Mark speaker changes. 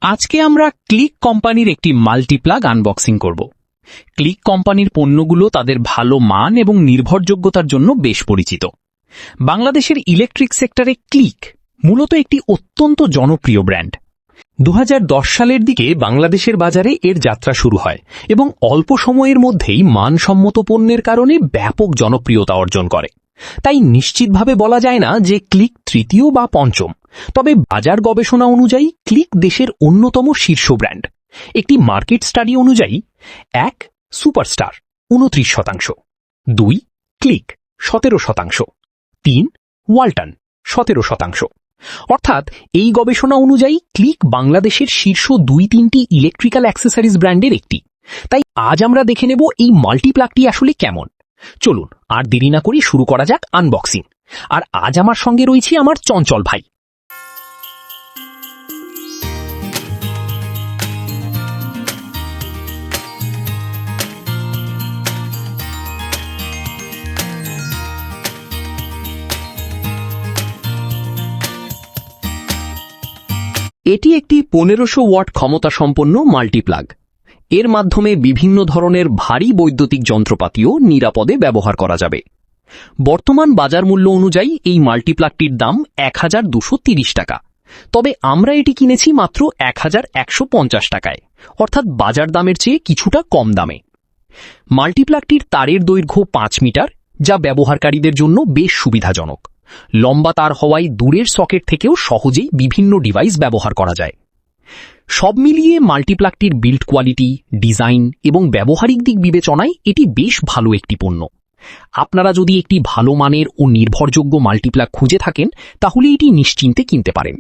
Speaker 1: আজকে আমরা ক্লিক কোম্পানির একটি মাল্টিপ্লাগ আনবক্সিং করব। ক্লিক কোম্পানির পণ্যগুলো তাদের ভালো মান এবং নির্ভরযোগ্যতার জন্য বেশ পরিচিত। বাংলাদেশের ইলেকট্রিক সেক্টরে ক্লিক মূলত একটি অত্যন্ত জনপ্রিয় ব্র্যান্ড। 2010 সালের দিকে বাংলাদেশের বাজারে এর যাত্রা শুরু হয় এবং অল্প সময়ের মধ্যেই মানসম্মত পণ্যের কারণে ব্যাপক জনপ্রিয়তা অর্জন করে। তাই নিশ্চিতভাবে বলা যায় না যে ক্লিক তৃতীয় বা পঞ্চম, তবে বাজার গবেষণা অনুযায়ী ক্লিক দেশের অন্যতম শীর্ষ ব্র্যান্ড। একটি মার্কেট স্টাডি অনুযায়ী 1 সুপারস্টার 29%, 2 ক্লিক 17%, 3 ওয়ালটন 17%। অর্থাৎ এই গবেষণা অনুযায়ী ক্লিক বাংলাদেশের শীর্ষ 2-3টি ইলেকট্রিক্যাল অ্যাক্সেসরিজ ব্র্যান্ডের একটি। তাই আজ আমরা দেখে নেব এই মাল্টিপ্লাগটি আসলে কেমন। চলুন আর দেরি না করে শুরু করা যাক আনবক্সিং। আর আজ আমার সঙ্গে রয়েছে আমার চঞ্চল ভাই। এটি একটি 1500 ওয়াট ক্ষমতা সম্পন্ন মাল্টিপ্লাগ। এর মাধ্যমে বিভিন্ন ধরনের ভারী বৈদ্যুতিক যন্ত্রপাতিও নিরাপদে ব্যবহার করা যাবে। বর্তমান বাজার মূল্য অনুযায়ী এই মাল্টিপ্লাগটির দাম 1230 টাকা, তবে আমরা এটি কিনেছি মাত্র 1150 টাকায়, অর্থাৎ বাজার দামের চেয়ে কিছুটা কম দামে। মাল্টিপ্লাগটির তারের দৈর্ঘ্য 5 মিটার, যা ব্যবহারকারীদের জন্য বেশ সুবিধাজনক। লম্বা তার হওয়ায় দূরের সকেট থেকেও সহজেই বিভিন্ন ডিভাইস ব্যবহার করা যায়। সব মিলিয়ে মাল্টিপ্লাগটির বিল্ড কোয়ালিটি, ডিজাইন এবং ব্যবহারিক দিক বিবেচনায় এটি বেশ ভালো একটি পণ্য। আপনারা যদি একটি ভালো মানের ও নির্ভরযোগ্য মাল্টিপ্লাগ খুঁজে থাকেন, তাহলে এটি নিশ্চিন্তে কিনতে পারেন।